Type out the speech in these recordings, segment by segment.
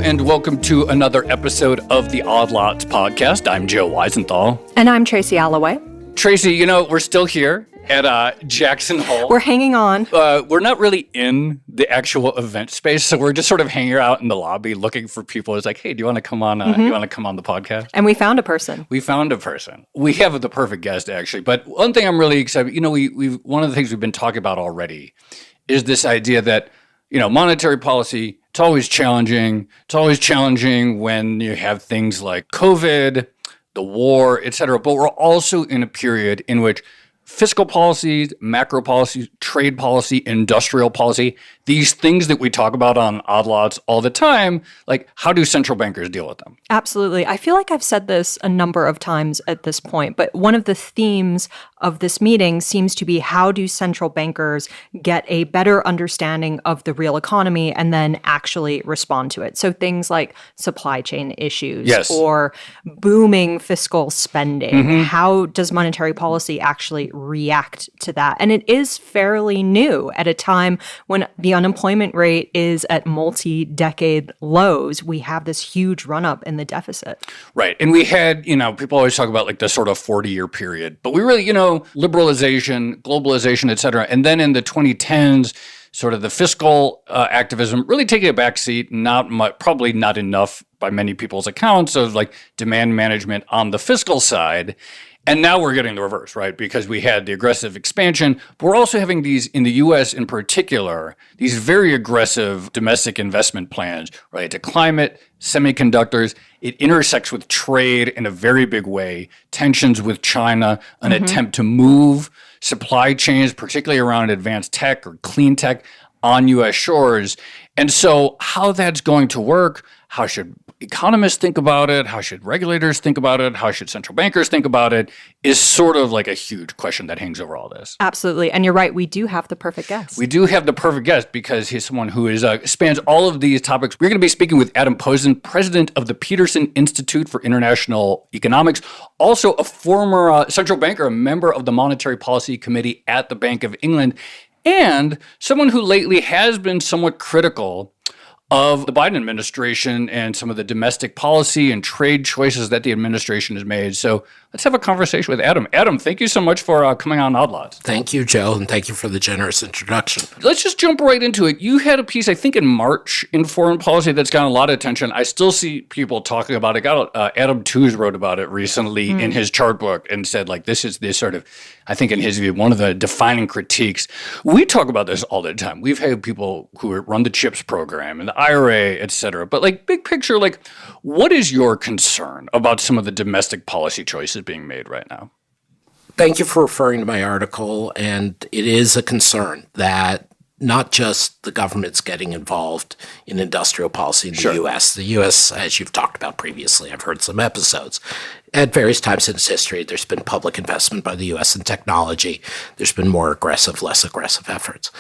and welcome to another episode of the Odd Lots podcast. I'm Joe Weisenthal. And I'm Tracy Alloway. Tracy, we're still here at Jackson Hole. We're hanging on. We're not really in the actual event space, so we're just sort of hanging out in the lobby looking for people. It's like, hey, do you want to come on? You want to come on the podcast? And we found a person. We have the perfect guest, actually. But one thing I'm really excited. We've one of the things we've been talking about already is this idea that monetary policy. It's always challenging. It's always challenging when you have things like COVID, the war, et cetera. But we're also in a period in which fiscal policies, macro policy, trade policy, industrial policy, these things that we talk about on Odd Lots all the time, like how do central bankers deal with them? Absolutely. I feel like I've said this a number of times at this point, but one of the themes of this meeting seems to be how do central bankers get a better understanding of the real economy and then actually respond to it. So things like supply chain issues or booming fiscal spending. Mm-hmm. How does monetary policy actually react to that? And it is fairly new at a time when the unemployment rate is at multi-decade lows. We have this huge run-up in the deficit. Right. And we had, people always talk about like the sort of 40-year period, but we really, liberalization, globalization, et cetera. And then in the 2010s, sort of the fiscal activism really taking a back seat, probably not enough by many people's accounts of like demand management on the fiscal side. And now we're getting the reverse, right? Because we had the aggressive expansion, but we're also having these, in the U.S. in particular, these very aggressive domestic investment plans, right? To climate, semiconductors, it intersects with trade in a very big way, tensions with China, an attempt to move supply chains, particularly around advanced tech or clean tech, on U.S. shores. And so how that's going to work, how should economists think about it? How should regulators think about it? How should central bankers think about it? Is sort of like a huge question that hangs over all this. Absolutely. And you're right. We do have the perfect guest. We do have the perfect guest because he's someone who spans all of these topics. We're going to be speaking with Adam Posen, president of the Peterson Institute for International Economics, also a former central banker, a member of the Monetary Policy Committee at the Bank of England, and someone who lately has been somewhat critical of the Biden administration and some of the domestic policy and trade choices that the administration has made. So let's have a conversation with Adam. Adam, thank you so much for coming on Odd Lots. Thank you, Joe, and thank you for the generous introduction. Let's just jump right into it. You had a piece, I think, in March in Foreign Policy that's gotten a lot of attention. I still see people talking about it. Adam Tooze wrote about it recently in his chart book and said, like, this is this sort of, I think in his view, one of the defining critiques. We talk about this all the time. We've had people who run the CHIPS program and the IRA, et cetera. But like big picture, like what is your concern about some of the domestic policy choices being made right now? Thank you for referring to my article. And it is a concern that not just the government's getting involved in industrial policy in the U.S. The U.S., as you've talked about previously, I've heard some episodes. At various times in its history, there's been public investment by the U.S. in technology. There's been more aggressive, less aggressive efforts.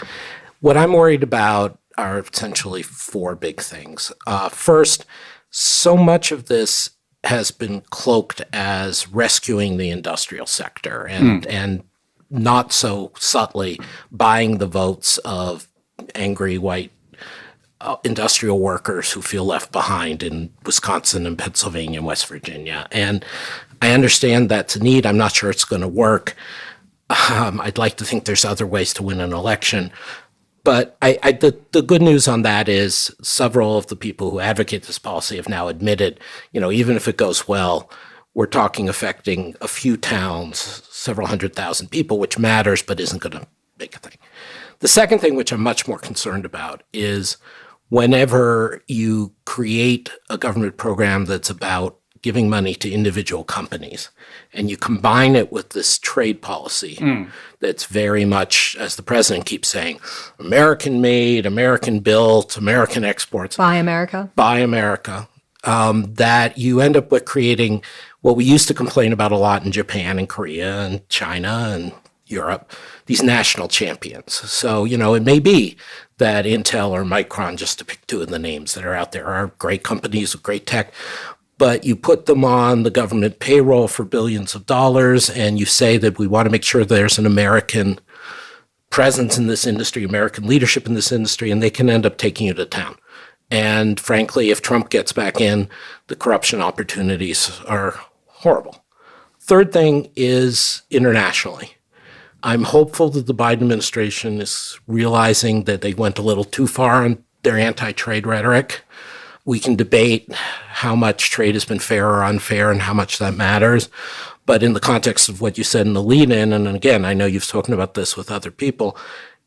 What I'm worried about are essentially four big things. First, so much of this has been cloaked as rescuing the industrial sector and not so subtly buying the votes of angry white industrial workers who feel left behind in Wisconsin and Pennsylvania and West Virginia. And I understand that's a need. I'm not sure it's going to work. I'd like to think there's other ways to win an election. But the good news on that is several of the people who advocate this policy have now admitted, even if it goes well, we're talking affecting a few towns, several 100,000 people, which matters but isn't going to make a thing. The second thing, which I'm much more concerned about, is whenever you create a government program that's about giving money to individual companies, and you combine it with this trade policy that's very much, as the president keeps saying, American-made, American-built, American exports. Buy America. Buy America. That you end up with creating what we used to complain about a lot in Japan and Korea and China and Europe, these national champions. So, it may be that Intel or Micron, just to pick two of the names that are out there, are great companies with great tech, but you put them on the government payroll for billions of dollars, and you say that we want to make sure there's an American presence in this industry, American leadership in this industry, and they can end up taking you to town. And frankly, if Trump gets back in, the corruption opportunities are horrible. Third thing is internationally. I'm hopeful that the Biden administration is realizing that they went a little too far in their anti-trade rhetoric. We can debate how much trade has been fair or unfair and how much that matters. But in the context of what you said in the lead-in, and again, I know you've spoken about this with other people,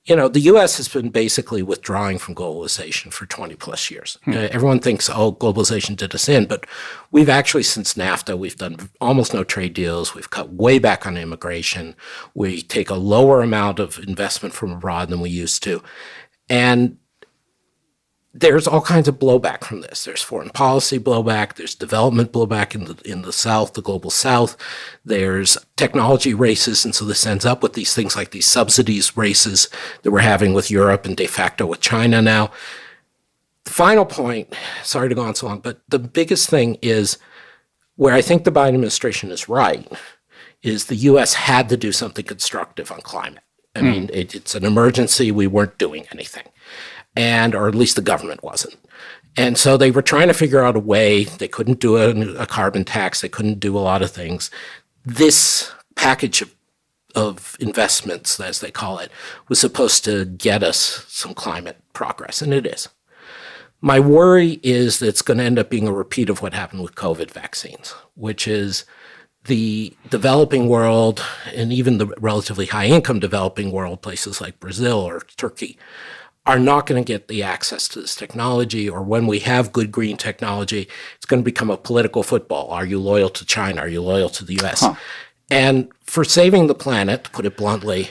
the U.S. has been basically withdrawing from globalization for 20 plus years. Everyone thinks, globalization did us in, but we've actually, since NAFTA, we've done almost no trade deals. We've cut way back on immigration. We take a lower amount of investment from abroad than we used to. And there's all kinds of blowback from this. There's foreign policy blowback. There's development blowback in the South, the global South. There's technology races. And so this ends up with these things like these subsidies races that we're having with Europe and de facto with China now. The final point, sorry to go on so long, but the biggest thing is where I think the Biden administration is right, is the U.S. had to do something constructive on climate. I mean, it's an emergency. We weren't doing anything. Or at least the government wasn't. And so they were trying to figure out a way. They couldn't do a carbon tax. They couldn't do a lot of things. This package of investments, as they call it, was supposed to get us some climate progress, and it is. My worry is that it's going to end up being a repeat of what happened with COVID vaccines, which is the developing world and even the relatively high-income developing world, places like Brazil or Turkey, are not going to get the access to this technology, or when we have good green technology, it's going to become a political football. Are you loyal to China? Are you loyal to the U.S.? And for saving the planet, to put it bluntly,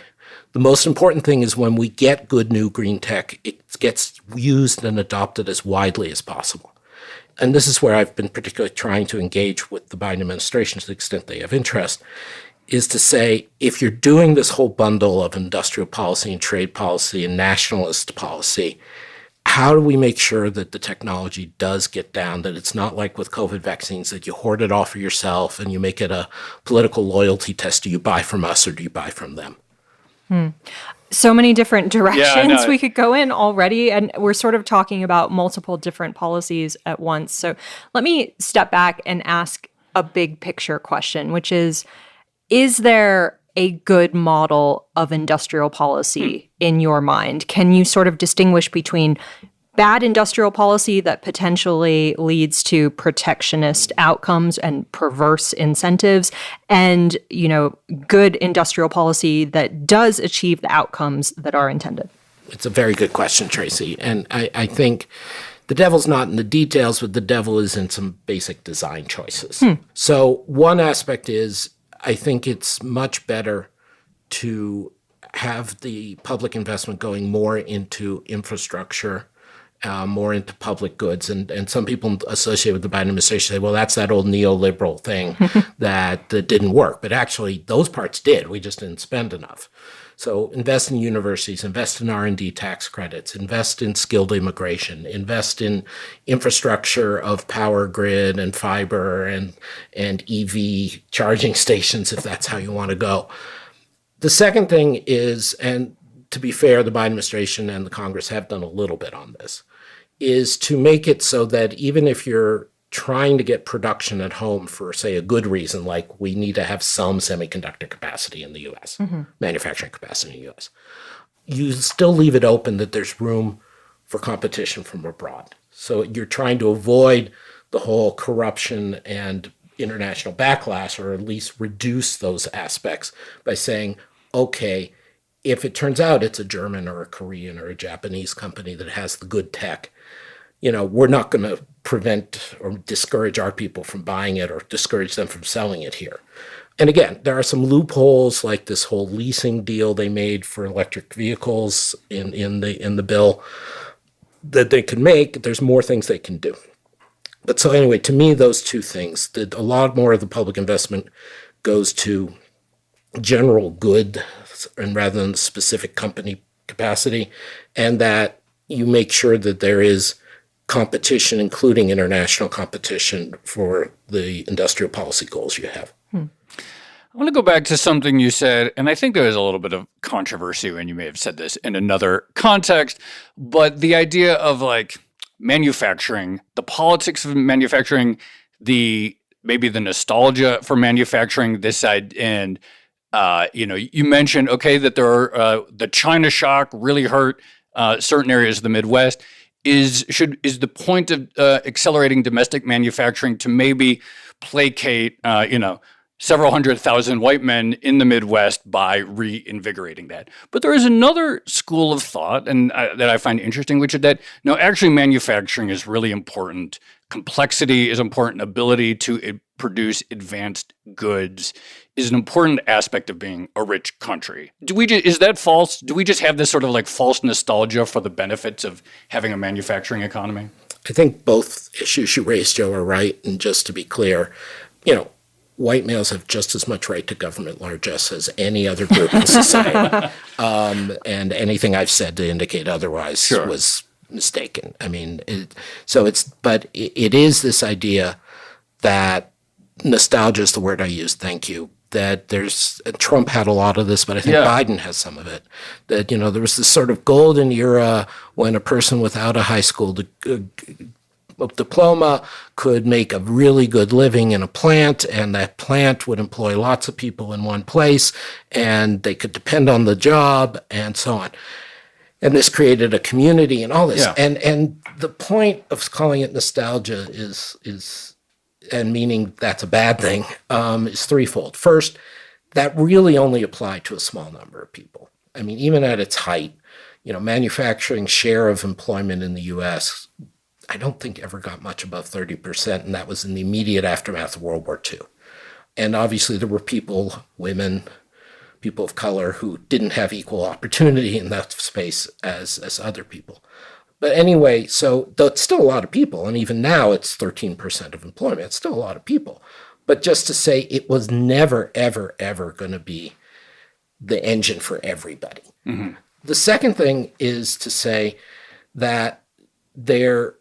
the most important thing is when we get good new green tech, it gets used and adopted as widely as possible. And this is where I've been particularly trying to engage with the Biden administration to the extent they have interest, is to say, if you're doing this whole bundle of industrial policy and trade policy and nationalist policy, how do we make sure that the technology does get down, that it's not like with COVID vaccines, that you hoard it all for yourself and you make it a political loyalty test? Do you buy from us or do you buy from them? So many different directions we could go in already, and we're sort of talking about multiple different policies at once. So let me step back and ask a big picture question, which is there a good model of industrial policy in your mind? Can you sort of distinguish between bad industrial policy that potentially leads to protectionist outcomes and perverse incentives and, good industrial policy that does achieve the outcomes that are intended? It's a very good question, Tracy. And I think the devil's not in the details, but the devil is in some basic design choices. So one aspect is, I think it's much better to have the public investment going more into infrastructure, more into public goods. And some people associated with the Biden administration say, well, that's that old neoliberal thing that didn't work. But actually, those parts did. We just didn't spend enough. So invest in universities, invest in R&D tax credits, invest in skilled immigration, invest in infrastructure of power grid and fiber and EV charging stations, if that's how you want to go. The second thing is, and to be fair, the Biden administration and the Congress have done a little bit on this, is to make it so that even if you're trying to get production at home for, say, a good reason, like we need to have some semiconductor capacity in the U.S., manufacturing capacity in the U.S., you still leave it open that there's room for competition from abroad. So you're trying to avoid the whole corruption and international backlash, or at least reduce those aspects by saying, okay, if it turns out it's a German or a Korean or a Japanese company that has the good tech, we're not going to prevent or discourage our people from buying it or discourage them from selling it here. And again, there are some loopholes, like this whole leasing deal they made for electric vehicles in the bill that they can make. There's more things they can do. But so anyway, to me, those two things, that a lot more of the public investment goes to general good and rather than specific company capacity, and that you make sure that there is competition, including international competition, for the industrial policy goals you have. I want to go back to something you said, and I think there was a little bit of controversy when you may have said this in another context, but the idea of manufacturing, the politics of manufacturing, maybe the nostalgia for manufacturing this side. And, you mentioned, okay, that the China shock really hurt certain areas of the Midwest. Is the point of accelerating domestic manufacturing to maybe placate, several 100,000 white men in the Midwest by reinvigorating that? But there is another school of thought, and that I find interesting, which is that no, actually, manufacturing is really important. Complexity is important. Ability to produce advanced goods is an important aspect of being a rich country. Is that false? Do we just have this sort of like false nostalgia for the benefits of having a manufacturing economy? I think both issues you raised, Joe, are right. And just to be clear, white males have just as much right to government largesse as any other group in society. And anything I've said to indicate otherwise was mistaken. I mean, but it is this idea that nostalgia is the word I used. Thank you. That Trump had a lot of this, but I think Biden has some of it. That, there was this sort of golden era when a person without a high school diploma could make a really good living in a plant, and that plant would employ lots of people in one place, and they could depend on the job, and so on. And this created a community and all this. Yeah. And the point of calling it nostalgia is and meaning that's a bad thing, is threefold. First, that really only applied to a small number of people. I mean, even at its height, manufacturing share of employment in the U.S., I don't think ever got much above 30%, and that was in the immediate aftermath of World War II. And obviously there were people, women, people of color, who didn't have equal opportunity in that space as other people. But anyway, so it's still a lot of people, and even now it's 13% of employment. It's still a lot of people. But just to say it was never, ever, ever going to be the engine for everybody. Mm-hmm. The second thing is to say that there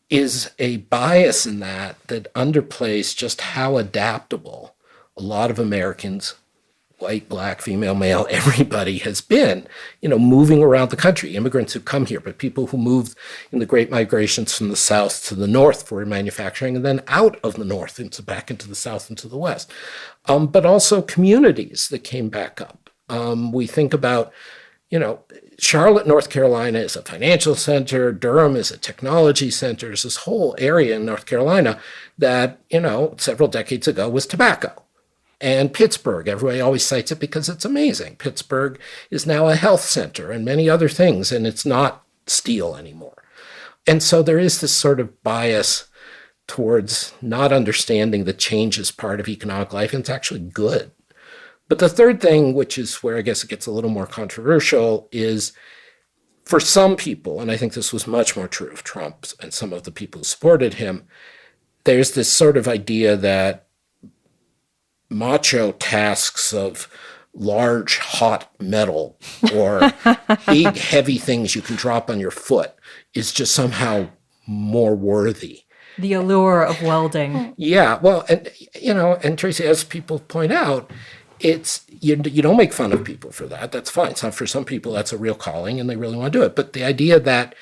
is a bias in that underplays just how adaptable a lot of Americans, white, black, female, male, everybody has been, moving around the country. Immigrants who come here, but people who moved in the great migrations from the South to the North for manufacturing, and then out of the North back into the South and to the West. But also communities that came back up. We think about, Charlotte, North Carolina is a financial center. Durham is a technology center. There's this whole area in North Carolina that, several decades ago was tobacco. And Pittsburgh, everybody always cites it because it's amazing. Pittsburgh is now a health center and many other things, and it's not steel anymore. And so there is this sort of bias towards not understanding that change is part of economic life, and it's actually good. But the third thing, which is where I guess it gets a little more controversial, is for some people, and I think this was much more true of Trump and some of the people who supported him, there's this sort of idea that macho tasks of large, hot metal or big, heavy things you can drop on your foot is just somehow more worthy. The allure of welding. Yeah, well, and Tracy, as people point out, it's you don't make fun of people for that. That's fine. So for some people, that's a real calling, and they really want to do it. But the idea that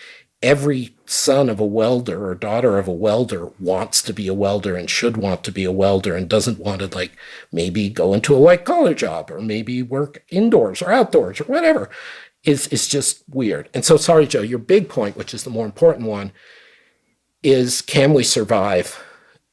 every son of a welder or daughter of a welder wants to be a welder and should want to be a welder and doesn't want to maybe go into a white collar job or maybe work indoors or outdoors or whatever is just weird. And so, sorry, Joe, your big point, which is the more important one, is can we survive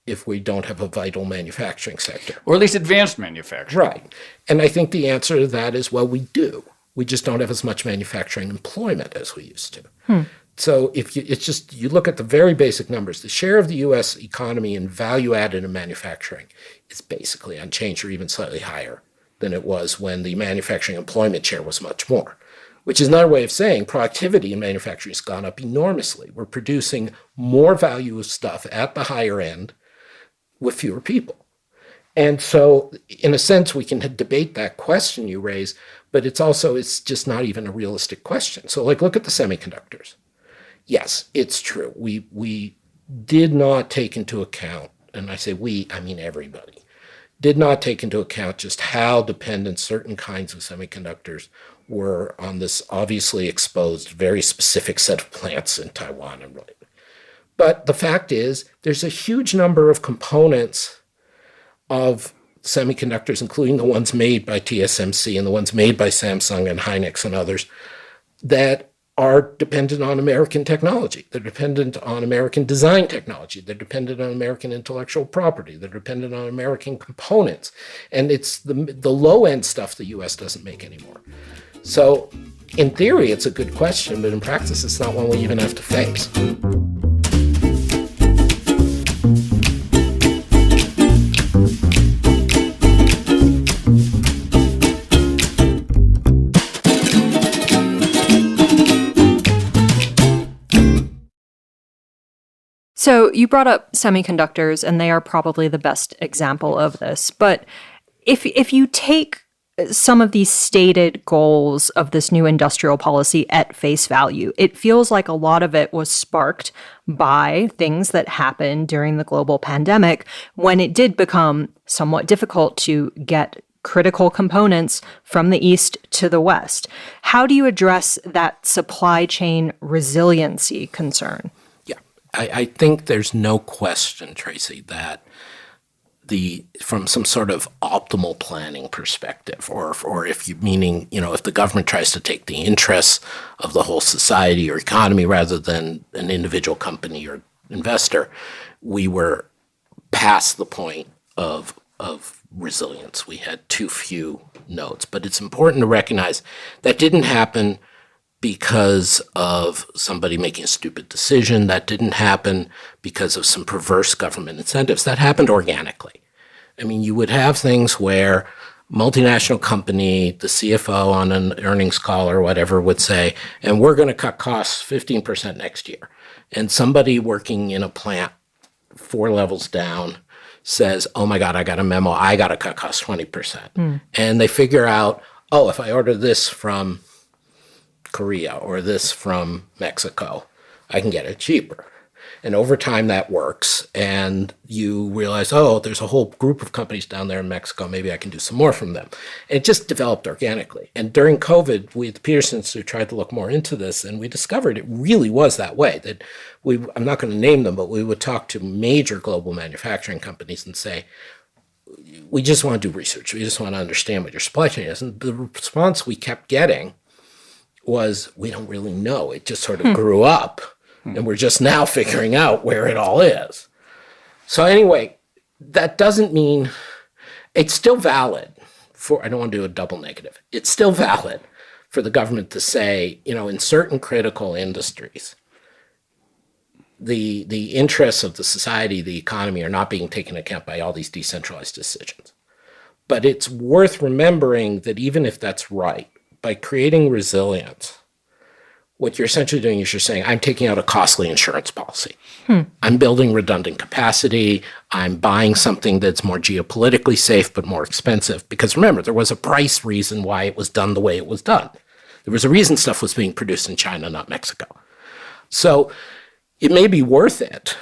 if we don't have a vital manufacturing sector? Or at least advanced manufacturing. Right. And I think the answer to that is, well, we do. We just don't have as much manufacturing employment as we used to. So if you look at the very basic numbers, the share of the U.S. economy in value added in manufacturing is basically unchanged or even slightly higher than it was when the manufacturing employment share was much more, which is another way of saying productivity in manufacturing has gone up enormously. We're producing more value of stuff at the higher end with fewer people. And so in a sense, we can debate that question you raise, but it's just not even a realistic question. So look at the semiconductors. Yes, it's true. We did not take into account, and I say we, I mean everybody, did not take into account just how dependent certain kinds of semiconductors were on this obviously exposed, very specific set of plants in Taiwan. But the fact is, there's a huge number of components of semiconductors, including the ones made by TSMC and the ones made by Samsung and Hynix and others, that are dependent on American technology. They're dependent on American design technology. They're dependent on American intellectual property. They're dependent on American components. And it's the low-end stuff the U.S. doesn't make anymore. So in theory, it's a good question, but in practice, it's not one we even have to face. So you brought up semiconductors, and they are probably the best example of this. But if you take some of these stated goals of this new industrial policy at face value, it feels like a lot of it was sparked by things that happened during the global pandemic when it did become somewhat difficult to get critical components from the East to the West. How do you address that supply chain resiliency concern? I think there's no question, Tracy, that from some sort of optimal planning perspective, or if you meaning, if the government tries to take the interests of the whole society or economy rather than an individual company or investor, we were past the point of resilience. We had too few nodes. But it's important to recognize that didn't happen because of somebody making a stupid decision. That didn't happen because of some perverse government incentives. That happened organically. I mean, you would have things where multinational company, the CFO on an earnings call or whatever would say, and we're going to cut costs 15% next year. And somebody working in a plant 4 levels down says, oh my God, I got a memo. I got to cut costs 20%. And they figure out, oh, if I order this from Korea or this from Mexico, I can get it cheaper. And over time that works. And you realize, oh, there's a whole group of companies down there in Mexico. Maybe I can do some more from them. It just developed organically. And during COVID, we at the Peterson Institute tried to look more into this, and we discovered it really was that way. That I'm not going to name them, but we would talk to major global manufacturing companies and say, we just want to do research. We just want to understand what your supply chain is. And the response we kept getting was, we don't really know. It just sort of grew up, and we're just now figuring out where it all is. So anyway, that doesn't mean it's still valid for, I don't want to do a double negative. It's still valid for the government to say, in certain critical industries, the interests of the society, the economy are not being taken into account by all these decentralized decisions. But it's worth remembering that even if that's right, by creating resilience, what you're essentially doing is you're saying, I'm taking out a costly insurance policy. I'm building redundant capacity. I'm buying something that's more geopolitically safe but more expensive. Because remember, there was a price reason why it was done the way it was done. There was a reason stuff was being produced in China, not Mexico. So it may be worth it.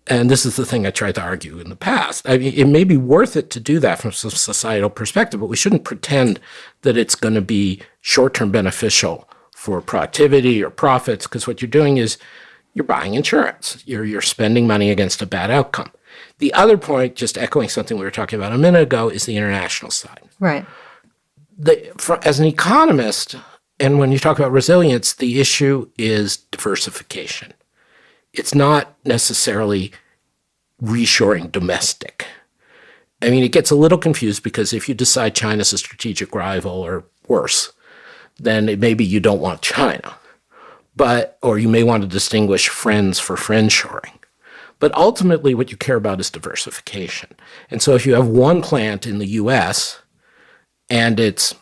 And this is the thing I tried to argue in the past. I mean, it may be worth it to do that from a societal perspective, but we shouldn't pretend that it's going to be short-term beneficial for productivity or profits, because what you're doing is you're buying insurance. You're spending money against a bad outcome. The other point, just echoing something we were talking about a minute ago, is the international side. Right. As an economist, and when you talk about resilience, the issue is diversification. It's not necessarily reshoring domestic. I mean, it gets a little confused because if you decide China's a strategic rival or worse, then maybe you don't want China, or you may want to distinguish friends for friendshoring. But ultimately, what you care about is diversification. And so if you have one plant in the U.S. and it's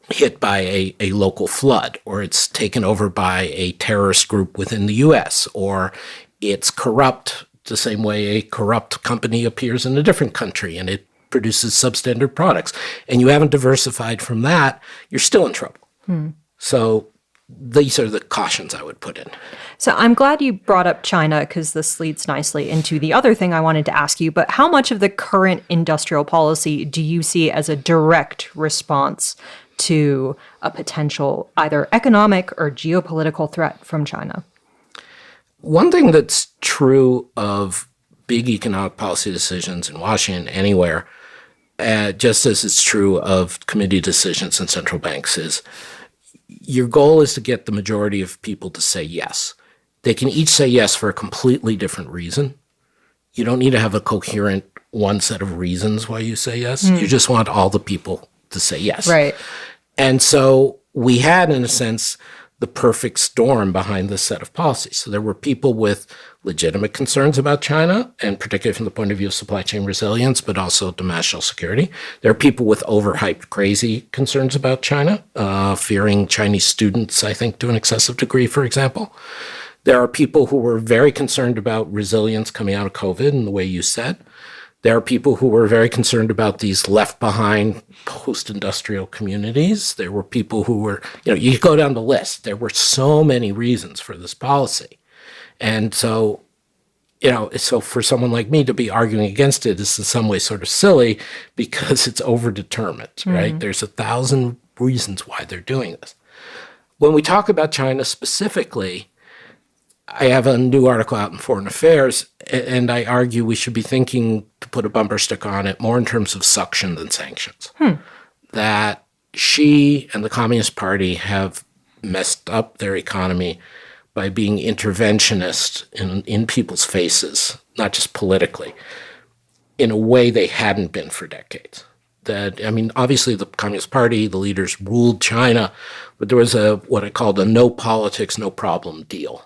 hit by a local flood, or it's taken over by a terrorist group within the U.S., or it's corrupt the same way a corrupt company appears in a different country and it produces substandard products, and you haven't diversified from that, you're still in trouble. So these are the cautions I would put in. So I'm glad you brought up China, because this leads nicely into the other thing I wanted to ask you. But how much of the current industrial policy do you see as a direct response to a potential either economic or geopolitical threat from China? One thing that's true of big economic policy decisions in Washington, anywhere, just as it's true of committee decisions in central banks, is your goal is to get the majority of people to say yes. They can each say yes for a completely different reason. You don't need to have a coherent one set of reasons why you say yes. You just want all the people to say yes. Right. And so we had, in a sense, the perfect storm behind this set of policies. So there were people with legitimate concerns about China, and particularly from the point of view of supply chain resilience, but also to national security. There are people with overhyped, crazy concerns about China, fearing Chinese students, I think, to an excessive degree, for example. There are people who were very concerned about resilience coming out of COVID in the way you said. There are people who were very concerned about these left behind post-industrial communities. There were people who were, you go down the list. There were so many reasons for this policy. And so, so for someone like me to be arguing against it is in some way sort of silly because it's overdetermined, right? There's 1,000 reasons why they're doing this. When we talk about China specifically, I have a new article out in Foreign Affairs, and I argue we should be thinking, to put a bumper sticker on it, more in terms of suction than sanctions. That Xi and the Communist Party have messed up their economy by being interventionist in people's faces, not just politically, in a way they hadn't been for decades. Obviously the Communist Party, the leaders ruled China, but there was what I called a no politics, no problem deal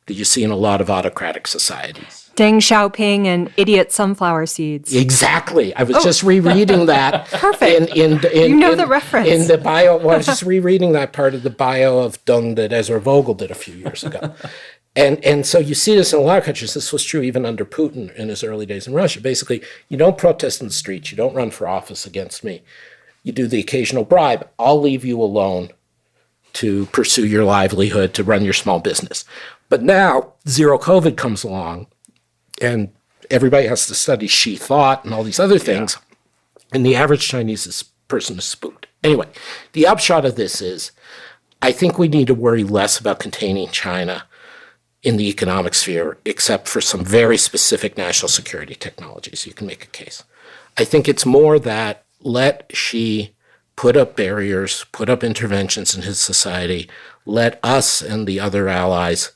that you see in a lot of autocratic societies. Deng Xiaoping and idiot sunflower seeds. Exactly. I was just rereading that. Perfect. You know the reference. In the bio, I was just rereading that part of the bio of Deng that Ezra Vogel did a few years ago. And so you see this in a lot of countries. This was true even under Putin in his early days in Russia. Basically, you don't protest in the streets. You don't run for office against me. You do the occasional bribe. I'll leave you alone to pursue your livelihood, to run your small business. But now, zero COVID comes along, and everybody has to study Xi thought and all these other things, and the average Chinese person is spooked. Anyway, the upshot of this is, I think we need to worry less about containing China in the economic sphere, except for some very specific national security technologies. You can make a case. I think it's more that let Xi put up barriers, put up interventions in his society, let us and the other allies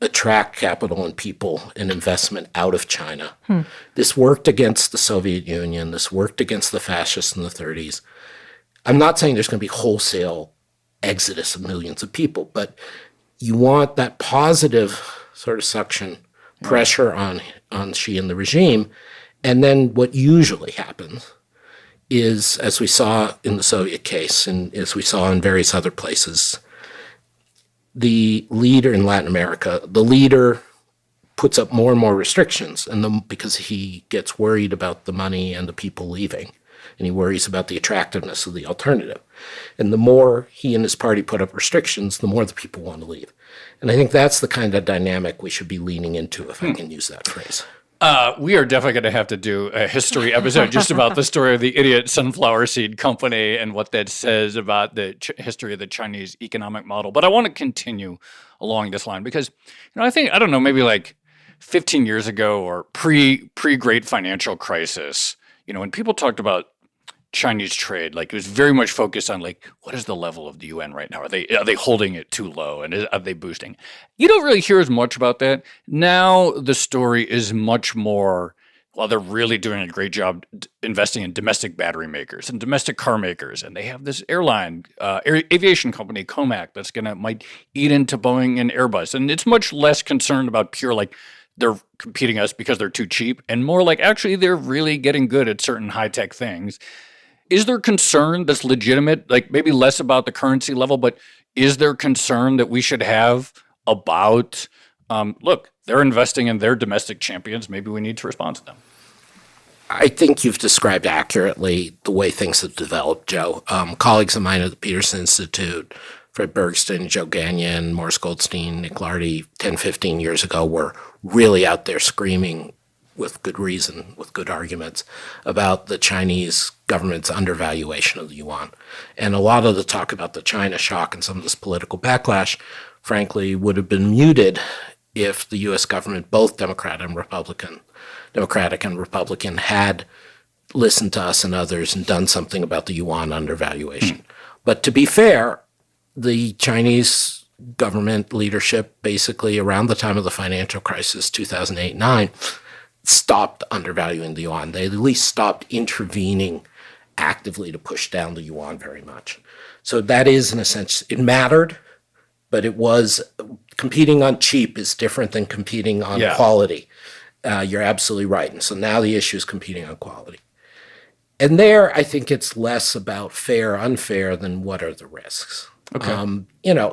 attract capital and people and investment out of China. This worked against the Soviet Union. This worked against the fascists in the 30s. I'm not saying there's going to be wholesale exodus of millions of people, but you want that positive sort of suction pressure on Xi and the regime. And then what usually happens is, as we saw in the Soviet case and as we saw in various other places, the leader in Latin America, the leader puts up more and more restrictions because he gets worried about the money and the people leaving, and he worries about the attractiveness of the alternative. And the more he and his party put up restrictions, the more the people want to leave. And I think that's the kind of dynamic we should be leaning into, if I can use that phrase. We are definitely going to have to do a history episode just about the story of the idiot sunflower seed company and what that says about the history of the Chinese economic model. But I want to continue along this line because, I don't know, maybe like 15 years ago or pre-great financial crisis, when people talked about Chinese trade, like it was very much focused on like, what is the level of the UN right now? Are they holding it too low, and are they boosting? You don't really hear as much about that. Now the story is much more, well, they're really doing a great job investing in domestic battery makers and domestic car makers, and they have this aviation company, Comac, that's might eat into Boeing and Airbus, and it's much less concerned about pure like they're competing us because they're too cheap, and more like actually they're really getting good at certain high-tech things. Is there concern that's legitimate, like maybe less about the currency level, but is there concern that we should have about, look, they're investing in their domestic champions, maybe we need to respond to them? I think you've described accurately the way things have developed, Joe. Colleagues of mine at the Peterson Institute, Fred Bergsten, Joe Gagnon, Morris Goldstein, Nick Lardy, 10, 15 years ago were really out there screaming, with good reason, with good arguments, about the Chinese government's undervaluation of the yuan. And a lot of the talk about the China shock and some of this political backlash, frankly, would have been muted if the U.S. government, both Democratic and Republican, had listened to us and others and done something about the yuan undervaluation. But to be fair, the Chinese government leadership, basically around the time of the financial crisis, 2008-9, stopped undervaluing the yuan. They at least stopped intervening actively to push down the yuan very much. So that is, in a sense, it mattered, but it was competing on cheap is different than competing on quality. You're absolutely right. And so now the issue is competing on quality. And there, I think it's less about fair, unfair than what are the risks. Okay.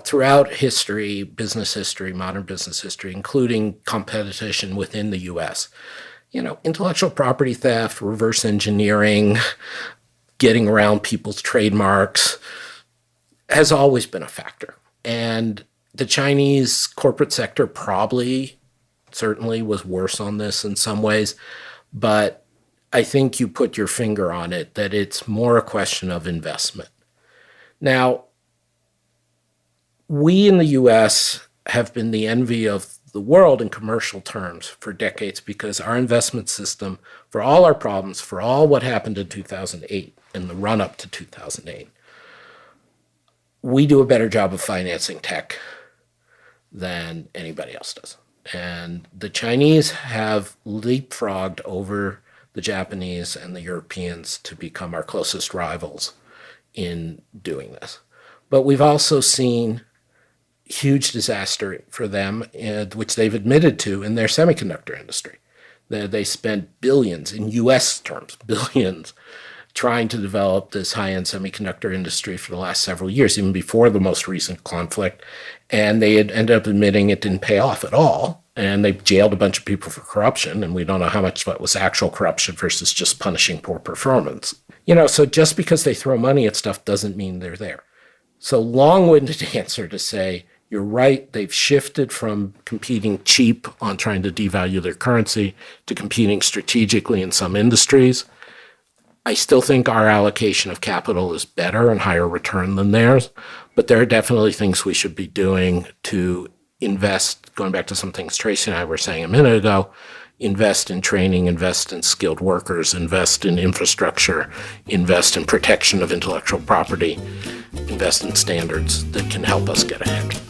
Throughout history, business history, modern business history, including competition within the U.S., intellectual property theft, reverse engineering, getting around people's trademarks has always been a factor. And the Chinese corporate sector certainly was worse on this in some ways, but I think you put your finger on it, that it's more a question of investment. Now, we in the U.S. have been the envy of the world in commercial terms for decades because our investment system, for all our problems, for all what happened in 2008 and the run-up to 2008, we do a better job of financing tech than anybody else does. And the Chinese have leapfrogged over the Japanese and the Europeans to become our closest rivals in doing this. But we've also seen huge disaster for them, which they've admitted to in their semiconductor industry. They spent billions, in U.S. terms, billions, trying to develop this high-end semiconductor industry for the last several years, even before the most recent conflict. And they had ended up admitting it didn't pay off at all. And they jailed a bunch of people for corruption. And we don't know how much what was actual corruption versus just punishing poor performance. So just because they throw money at stuff doesn't mean they're there. So long-winded answer to say, you're right, they've shifted from competing cheap on trying to devalue their currency to competing strategically in some industries. I still think our allocation of capital is better and higher return than theirs, but there are definitely things we should be doing to invest, going back to some things Tracy and I were saying a minute ago, invest in training, invest in skilled workers, invest in infrastructure, invest in protection of intellectual property, invest in standards that can help us get ahead.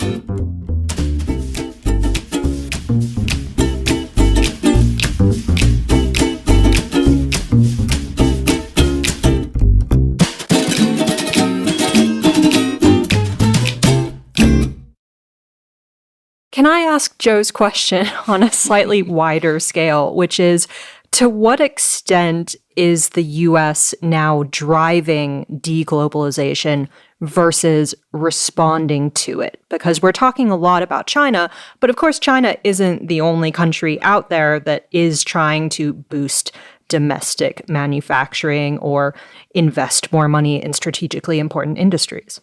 Can I ask Joe's question on a slightly wider scale, which is, to what extent is the U.S. now driving deglobalization versus responding to it? Because we're talking a lot about China, but of course China isn't the only country out there that is trying to boost domestic manufacturing or invest more money in strategically important industries.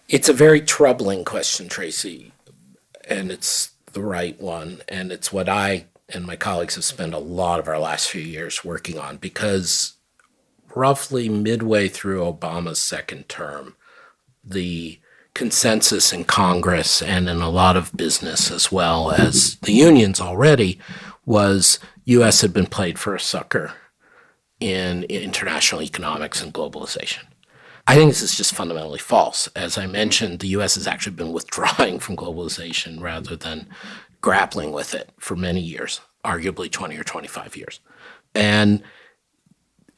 It's a very troubling question, Tracy, and it's the right one, and it's what I and my colleagues have spent a lot of our last few years working on, because roughly midway through Obama's second term, the consensus in Congress and in a lot of business, as well as the unions already, was U.S. had been played for a sucker in international economics and globalization. I think this is just fundamentally false. As I mentioned, the U.S. has actually been withdrawing from globalization rather than grappling with it for many years, arguably 20 or 25 years. And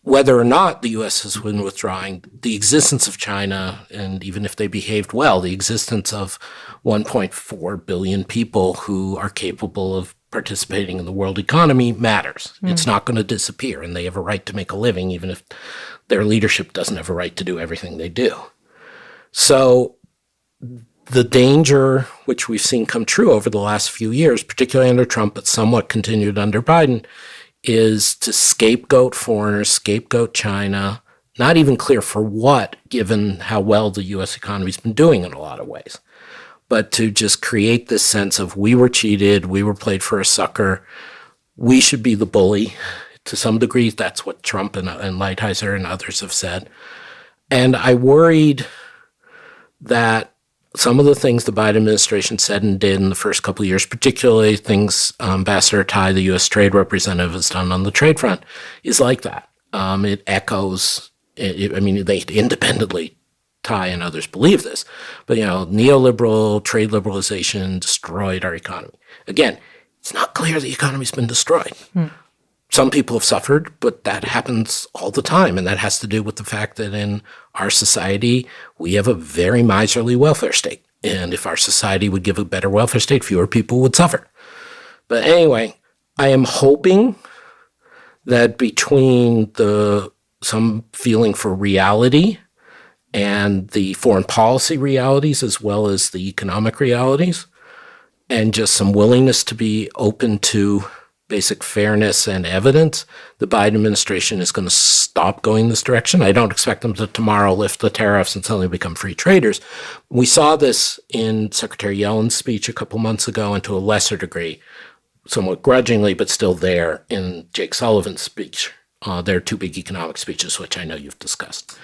whether or not the U.S. has been withdrawing, the existence of China, and even if they behaved well, the existence of 1.4 billion people who are capable of participating in the world economy matters. It's not going to disappear, and they have a right to make a living, even if their leadership doesn't have a right to do everything they do. So the danger, which we've seen come true over the last few years, particularly under Trump, but somewhat continued under Biden, is to scapegoat foreigners, scapegoat China, not even clear for what, given how well the U.S. economy's been doing in a lot of ways, but to just create this sense of we were cheated, we were played for a sucker, we should be the bully. To some degree, that's what Trump and Lighthizer and others have said. And I worried that some of the things the Biden administration said and did in the first couple of years, particularly things Ambassador Tai, the U.S. Trade Representative, has done on the trade front, is like that. It echoes, they independently, Tai and others believe this, but, neoliberal trade liberalization destroyed our economy. Again, it's not clear the economy's been destroyed. Some people have suffered, but that happens all the time. And that has to do with the fact that in our society, we have a very miserly welfare state. And if our society would give a better welfare state, fewer people would suffer. But anyway, I am hoping that between some feeling for reality and the foreign policy realities, as well as the economic realities, and just some willingness to be open to basic fairness and evidence, the Biden administration is going to stop going this direction. I don't expect them to tomorrow lift the tariffs and suddenly become free traders. We saw this in Secretary Yellen's speech a couple months ago, and to a lesser degree, somewhat grudgingly, but still there in Jake Sullivan's speech. Their two big economic speeches, which I know you've discussed.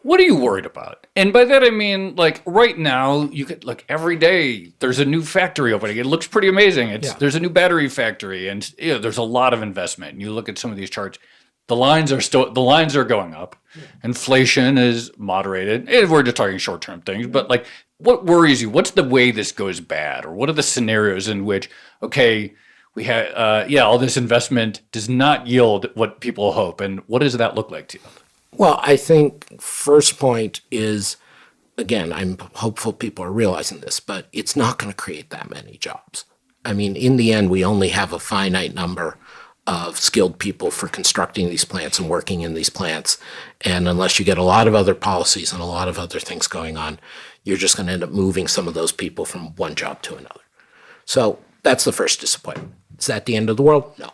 What are you worried about? And by that, I mean, like right now, you could every day there's a new factory opening. It looks pretty amazing. There's a new battery factory, and there's a lot of investment. And you look at some of these charts, the lines are going up. Inflation is moderated. We're just talking short-term things, but what worries you? What's the way this goes bad, or what are the scenarios in which we had all this investment does not yield what people hope, and what does that look like to you? Well, I think first point is, again, I'm hopeful people are realizing this, but it's not going to create that many jobs. I mean, in the end, we only have a finite number of skilled people for constructing these plants and working in these plants. And unless you get a lot of other policies and a lot of other things going on, you're just going to end up moving some of those people from one job to another. So that's the first disappointment. Is that the end of the world? No.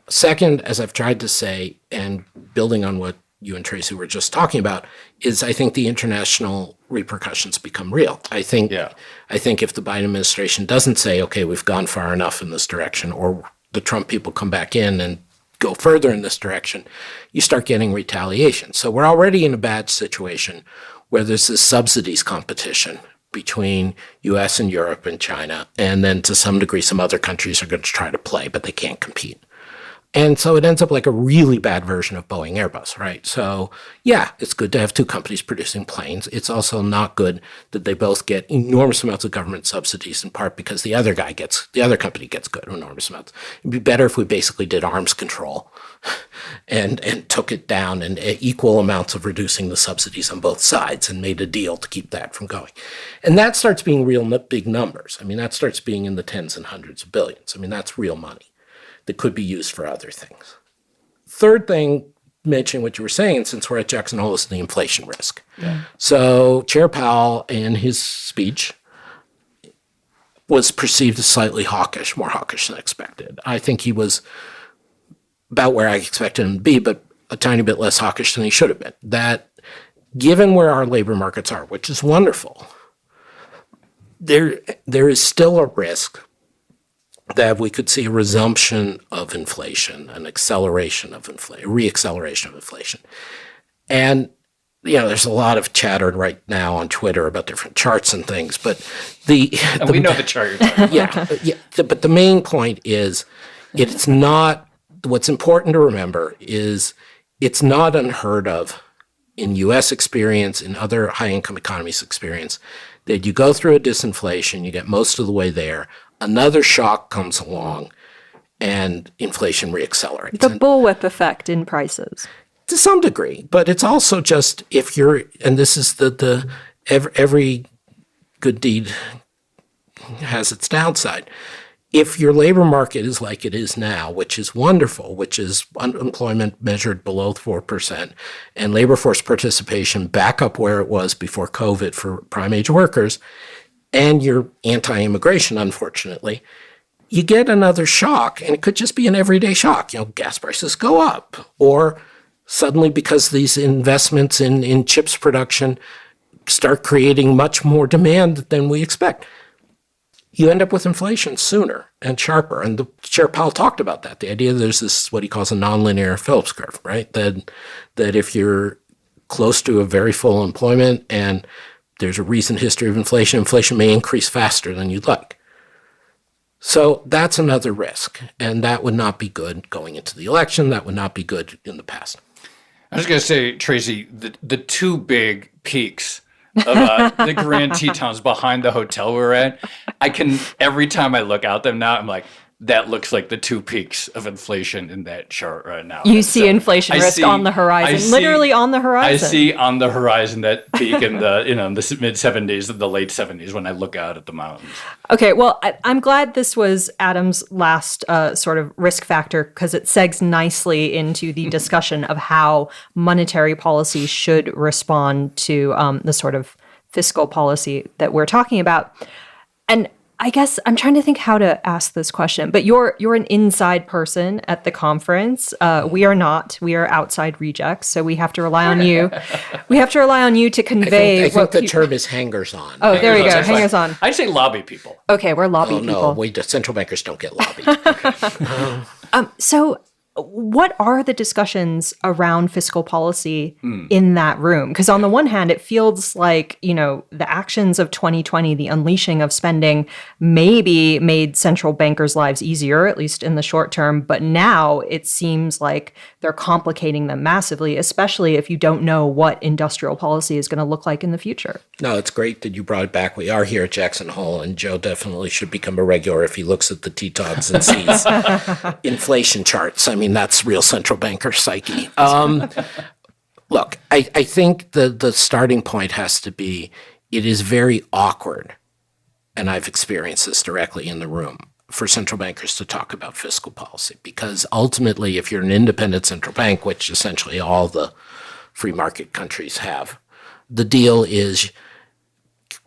Second, as I've tried to say, and building on what you and Tracy were just talking about, is I think the international repercussions become real. I think if the Biden administration doesn't say, okay, we've gone far enough in this direction, or the Trump people come back in and go further in this direction, you start getting retaliation. So we're already in a bad situation where there's this subsidies competition between US and Europe and China, and then to some degree some other countries are going to try to play, but they can't compete. And so it ends up like a really bad version of Boeing Airbus, right? So yeah, it's good to have two companies producing planes. It's also not good that they both get enormous amounts of government subsidies, in part because the other company gets good enormous amounts. It'd be better if we basically did arms control and took it down and equal amounts of reducing the subsidies on both sides and made a deal to keep that from going. And that starts being real big numbers. I mean, that starts being in the tens and hundreds of billions. I mean, that's real money that could be used for other things. Third thing, mentioning what you were saying, since we're at Jackson Hole, is the inflation risk. Yeah. So Chair Powell, in his speech, was perceived as slightly hawkish, more hawkish than expected. I think he was about where I expected him to be, but a tiny bit less hawkish than he should have been. That given where our labor markets are, which is wonderful, there is still a risk that we could see a resumption of inflation, an acceleration of inflation, a reacceleration of inflation. And, there's a lot of chatter right now on Twitter about different charts and things, but we know the chart you're talking about. But the main point is, it's not, what's important to remember is it's not unheard of in U.S. experience, in other high-income economies experience, that you go through a disinflation, you get most of the way there, another shock comes along, and inflation reaccelerates. The bullwhip effect in prices. To some degree, but it's also just and this is every good deed has its downside. If your labor market is like it is now, which is wonderful, which is unemployment measured below 4%, and labor force participation back up where it was before COVID for prime age workers, and you're anti-immigration, unfortunately, you get another shock, and it could just be an everyday shock. Gas prices go up, or suddenly because these investments in chips production start creating much more demand than we expect. you end up with inflation sooner and sharper. And Chair Powell talked about that. The idea that there's this, what he calls a nonlinear Phillips curve, right? That if you're close to a very full employment and there's a recent history of inflation, inflation may increase faster than you'd like. So that's another risk. And that would not be good going into the election. That would not be good in the past. I was going to say, Tracy, the two big peaks of the Grand Tetons behind the hotel we're at, every time I look out them now, I'm like, that looks like the two peaks of inflation in that chart right now. You see inflation risk on the horizon, literally on the horizon. I see on the horizon that peak in the in the mid 70s, the late 70s when I look out at the mountains. Okay, well, I'm glad this was Adam's last sort of risk factor because it segs nicely into the discussion of how monetary policy should respond to the sort of fiscal policy that we're talking about. And I guess I'm trying to think how to ask this question, but you're an inside person at the conference. We are not. We are outside rejects, so we have to rely on you. We have to rely on you to convey. I think the term is hangers-on. Oh, there we go, hangers-on. I'd say lobby people. Okay, we're lobby people. No, central bankers don't get lobbied. So what are the discussions around fiscal policy in that room? Because on the one hand, it feels like, the actions of 2020, the unleashing of spending, maybe made central bankers' lives easier, at least in the short term. But now it seems like they're complicating them massively, especially if you don't know what industrial policy is going to look like in the future. No, it's great that you brought it back. We are here at Jackson Hole, and Joe definitely should become a regular if he looks at the Tetons and sees inflation charts. I mean, that's real central banker psyche. Look, I think the starting point has to be, it is very awkward, and I've experienced this directly in the room, for central bankers to talk about fiscal policy. Because ultimately, if you're an independent central bank, which essentially all the free market countries have, the deal is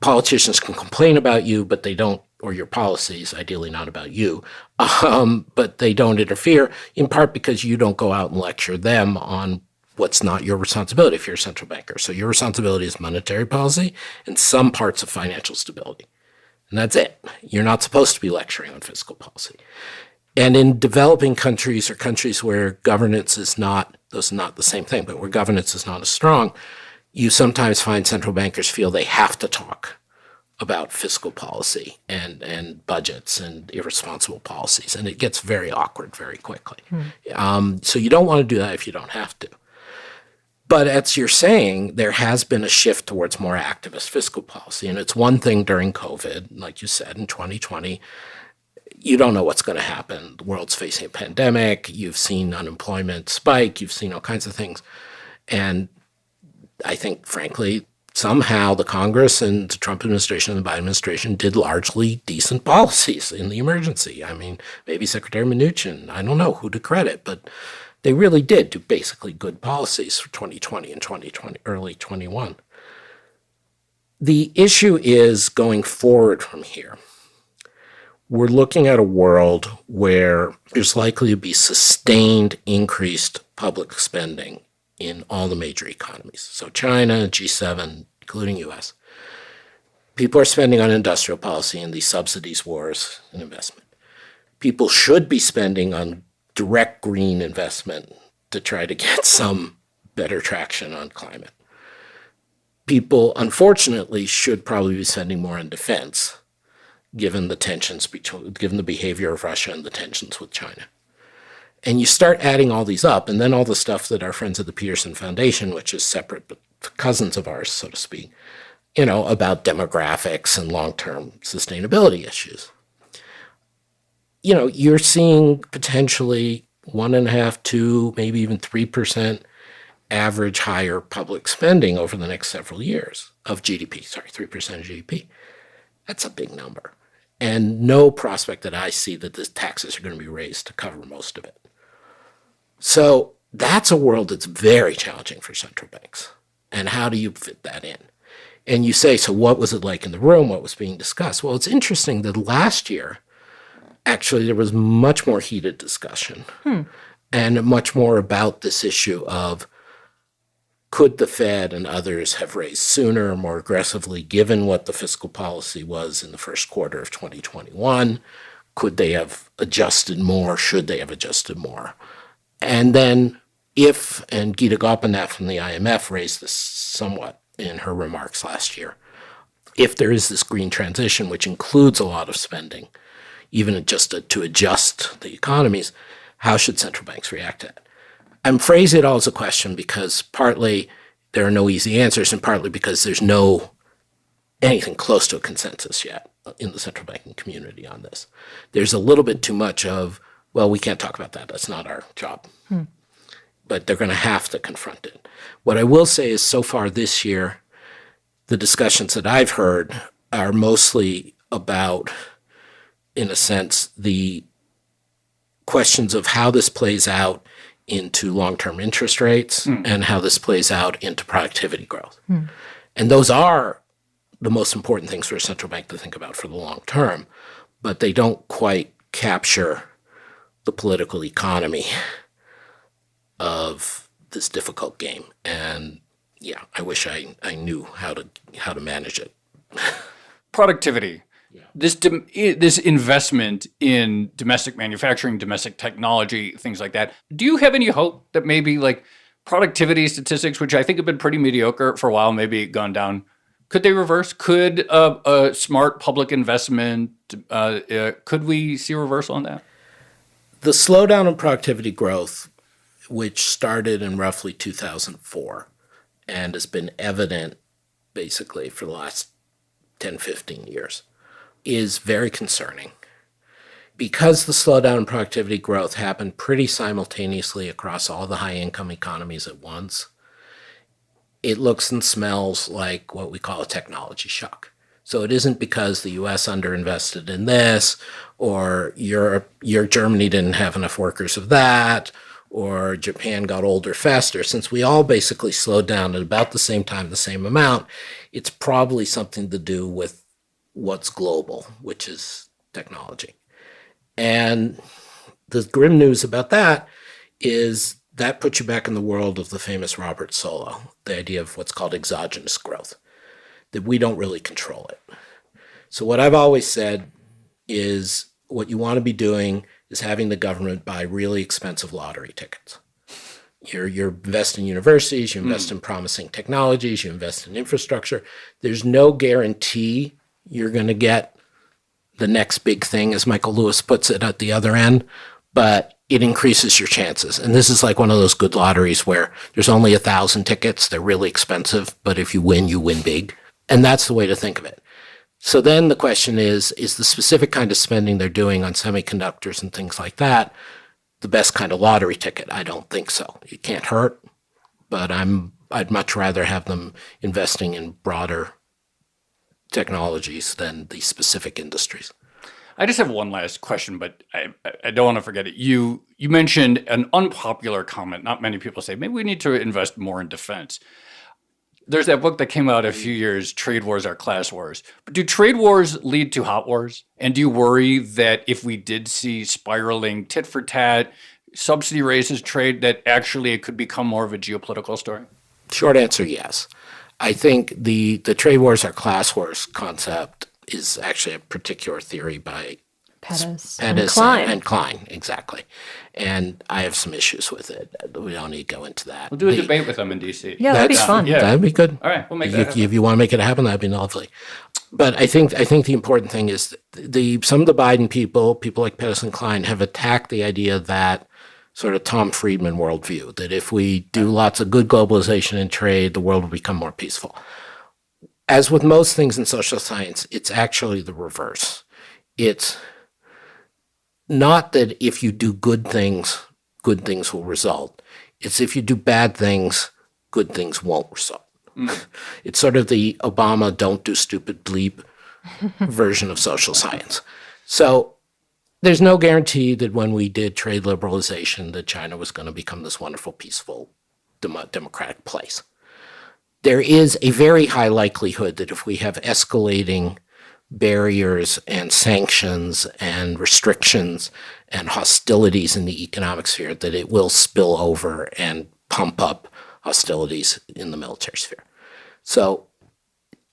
politicians can complain about you, but they don't, or your policies, ideally not about you, but they don't interfere, in part because you don't go out and lecture them on what's not your responsibility if you're a central banker. So your responsibility is monetary policy and some parts of financial stability. And that's it. You're not supposed to be lecturing on fiscal policy. And in developing countries or countries where governance is not, those are not the same thing, but where governance is not as strong, you sometimes find central bankers feel they have to talk about fiscal policy and budgets and irresponsible policies. And it gets very awkward very quickly. So you don't want to do that if you don't have to. But as you're saying, there has been a shift towards more activist fiscal policy. And it's one thing during COVID, like you said, in 2020, you don't know what's going to happen. The world's facing a pandemic. You've seen unemployment spike. You've seen all kinds of things. And I think, frankly, somehow the Congress and the Trump administration and the Biden administration did largely decent policies in the emergency. I mean, maybe Secretary Mnuchin, I don't know who to credit, but they really did do basically good policies for 2020 and 2020, early 21. The issue is going forward from here. We're looking at a world where there's likely to be sustained increased public spending in all the major economies. So China, G7, including US. People are spending on industrial policy and these subsidies, wars, and investment. People should be spending on direct green investment to try to get some better traction on climate. People, unfortunately, should probably be spending more on defense, given the tensions given the behavior of Russia and the tensions with China. And you start adding all these up, and then all the stuff that our friends at the Peterson Foundation, which is separate but cousins of ours, so to speak, about demographics and long-term sustainability issues. You're seeing potentially 1.5%, 2%, maybe even 3% average higher public spending over the next several years of GDP. 3% of GDP. That's a big number. And no prospect that I see that the taxes are going to be raised to cover most of it. So that's a world that's very challenging for central banks. And how do you fit that in? And you say, so what was it like in the room? What was being discussed? Well, it's interesting that last year, actually, there was much more heated discussion and much more about this issue of Could the Fed and others have raised sooner or more aggressively, given what the fiscal policy was in the first quarter of 2021? Could they have adjusted more? Should they have adjusted more? And then if, and Gita Gopinath from the IMF raised this somewhat in her remarks last year, if there is this green transition, which includes a lot of spending, even just to adjust the economies, how should central banks react to it? I'm phrasing it all as a question because partly there are no easy answers and partly because there's no anything close to a consensus yet in the central banking community on this. There's a little bit too much of, well, we can't talk about that. That's not our job. But they're going to have to confront it. What I will say is so far this year, the discussions that I've heard are mostly about, in a sense, the questions of how this plays out into long-term interest rates and how this plays out into productivity growth. And those are the most important things for a central bank to think about for the long term, but they don't quite capture the political economy of this difficult game. And yeah, I wish I knew how to manage it. Productivity. This investment in domestic manufacturing, domestic technology, things like that. Do you have any hope that maybe like productivity statistics, which I think have been pretty mediocre for a while, maybe gone down, could they reverse? Could a smart public investment, could we see a reversal on that? The slowdown in productivity growth, which started in roughly 2004 and has been evident basically for the last 10, 15 years, is very concerning. Because the slowdown in productivity growth happened pretty simultaneously across all the high-income economies at once, it looks and smells like what we call a technology shock. So it isn't because the U.S. underinvested in this, or Germany didn't have enough workers of that, or Japan got older faster. Since we all basically slowed down at about the same time, the same amount, it's probably something to do with what's global, which is technology. And the grim news about that is that puts you back in the world of the famous Robert Solow, the idea of what's called exogenous growth, that we don't really control it. So what I've always said is what you want to be doing is having the government buy really expensive lottery tickets. You invest in universities, you invest in promising technologies, you invest in infrastructure. There's no guarantee you're going to get the next big thing, as Michael Lewis puts it, at the other end, but it increases your chances. And this is like one of those good lotteries where there's only 1,000 tickets. They're really expensive, but if you win big. And that's the way to think of it. So then the question is the specific kind of spending they're doing on semiconductors and things like that the best kind of lottery ticket? I don't think so. It can't hurt, but I'd much rather have them investing in broader technologies than the specific industries. I just have one last question, but I don't want to forget it. You mentioned an unpopular comment. Not many people say, maybe we need to invest more in defense. There's that book that came out a few years, Trade Wars Are Class Wars. But do trade wars lead to hot wars? And do you worry that if we did see spiraling tit for tat, subsidy raises trade, that actually it could become more of a geopolitical story? Short answer, yes. I think the trade wars are class wars concept is actually a particular theory by Pettis and Klein. Klein, exactly. And I have some issues with it. We don't need to go into that. We'll do a debate with them in D.C. Yeah, that'd be fun. Yeah. That'd be good. All right, we'll make that happen. If you want to make it happen, that'd be lovely. But I think the important thing is some of the Biden people like Peterson Klein, have attacked the idea that sort of Tom Friedman worldview, that if we do lots of good globalization and trade, the world will become more peaceful. As with most things in social science, it's actually the reverse. It's not that if you do good things will result. It's if you do bad things, good things won't result. It's sort of the Obama don't do stupid bleep version of social science. So there's no guarantee that when we did trade liberalization that China was going to become this wonderful, peaceful, democratic place. There is a very high likelihood that if we have escalating barriers and sanctions and restrictions and hostilities in the economic sphere, that it will spill over and pump up hostilities in the military sphere. So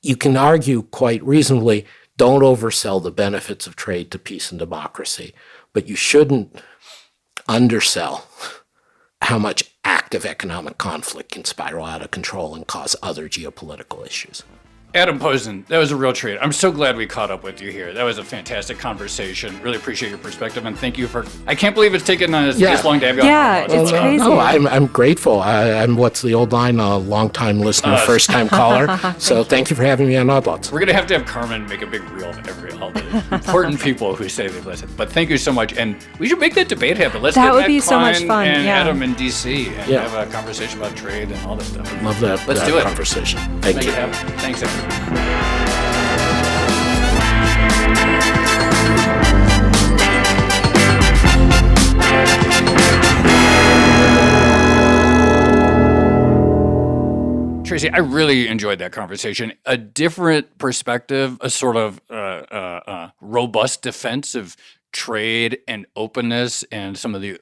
you can argue quite reasonably, don't oversell the benefits of trade to peace and democracy, but you shouldn't undersell how much active economic conflict can spiral out of control and cause other geopolitical issues. Adam Posen, that was a real treat. I'm so glad we caught up with you here. That was a fantastic conversation. Really appreciate your perspective, and thank you for. I can't believe it's taken us this long to have you on. Yeah, it's crazy. No, I'm grateful. I'm what's the old line? A long-time listener, first-time caller. So thank you for having me on Odd Lots. We're gonna have to have Carmen make a big reel of all the important people who say they've listened. But thank you so much, and we should make that debate happen. Let's that get would Matt be so much Klein fun. and Yeah. Adam in DC and have a conversation about trade and all that stuff. Love that. Let's do it. Conversation. Thank Make you. it happen. Thanks, everyone. Tracy, I really enjoyed that conversation. A different perspective, a sort of robust defense of trade and openness and some of the,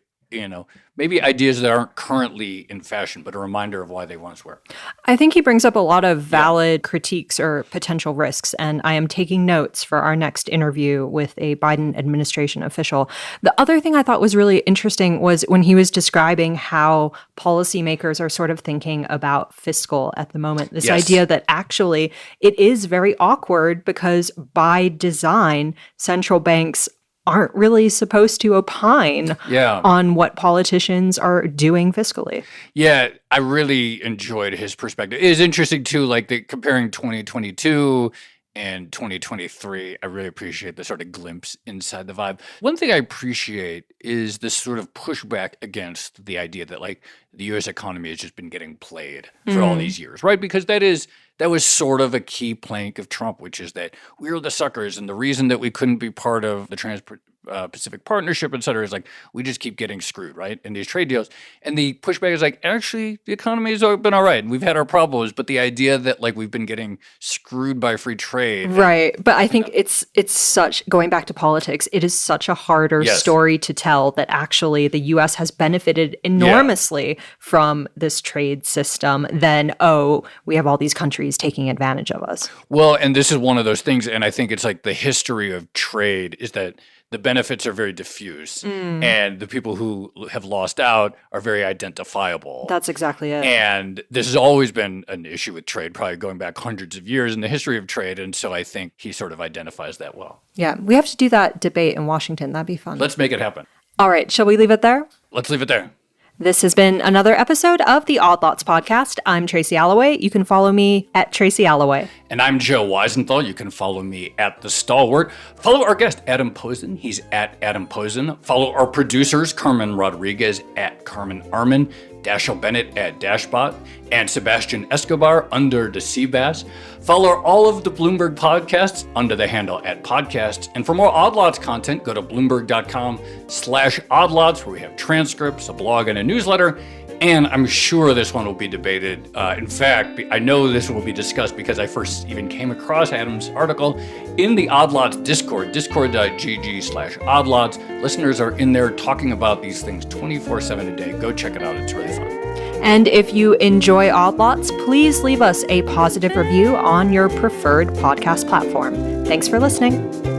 maybe ideas that aren't currently in fashion, but a reminder of why they once were. I think he brings up a lot of valid critiques or potential risks, and I am taking notes for our next interview with a Biden administration official. The other thing I thought was really interesting was when he was describing how policymakers are sort of thinking about fiscal at the moment. This idea that actually it is very awkward because by design, central banks aren't really supposed to opine on what politicians are doing fiscally. Yeah, I really enjoyed his perspective. It is interesting, too, like comparing 2022 and 2023. I really appreciate the sort of glimpse inside the vibe. One thing I appreciate is this sort of pushback against the idea that, like, the U.S. economy has just been getting played for all these years, right? Because that was sort of a key plank of Trump, which is that we were the suckers. And the reason that we couldn't be part of the Trans-Pacific Partnership, et cetera, is like we just keep getting screwed, right, in these trade deals. And the pushback is like, actually, the economy has been all right. And we've had our problems. But the idea that like we've been getting screwed by free trade. Right. But I think it's such, going back to politics, it is such a harder story to tell that actually the U.S. has benefited enormously from this trade system than, we have all these countries taking advantage of us. Well, and this is one of those things, and I think it's like the history of trade is that the benefits are very diffuse, and the people who have lost out are very identifiable. That's exactly it. And this has always been an issue with trade, probably going back hundreds of years in the history of trade, and so I think he sort of identifies that well. Yeah, we have to do that debate in Washington. That'd be fun. Let's make it happen. All right, shall we leave it there? Let's leave it there. This has been another episode of the Odd Lots podcast. I'm Tracy Alloway. You can follow me at Tracy Alloway. And I'm Joe Weisenthal. You can follow me at The Stalwart. Follow our guest, Adam Posen. He's at Adam Posen. Follow our producers, Carmen Rodriguez at Carmen Armin, Dashiell Bennett at Dashbot, and Sebastian Escobar under the Seabass. Follow all of the Bloomberg podcasts under the handle at podcasts. And for more Odd Lots content, go to bloomberg.com/oddlots, where we have transcripts, a blog, and a newsletter. And I'm sure this one will be debated. In fact, I know this will be discussed because I first even came across Adam's article in the Odd Lots Discord, discord.gg/oddlots. Listeners are in there talking about these things 24/7 a day. Go check it out. It's really fun. And if you enjoy Odd Lots, please leave us a positive review on your preferred podcast platform. Thanks for listening.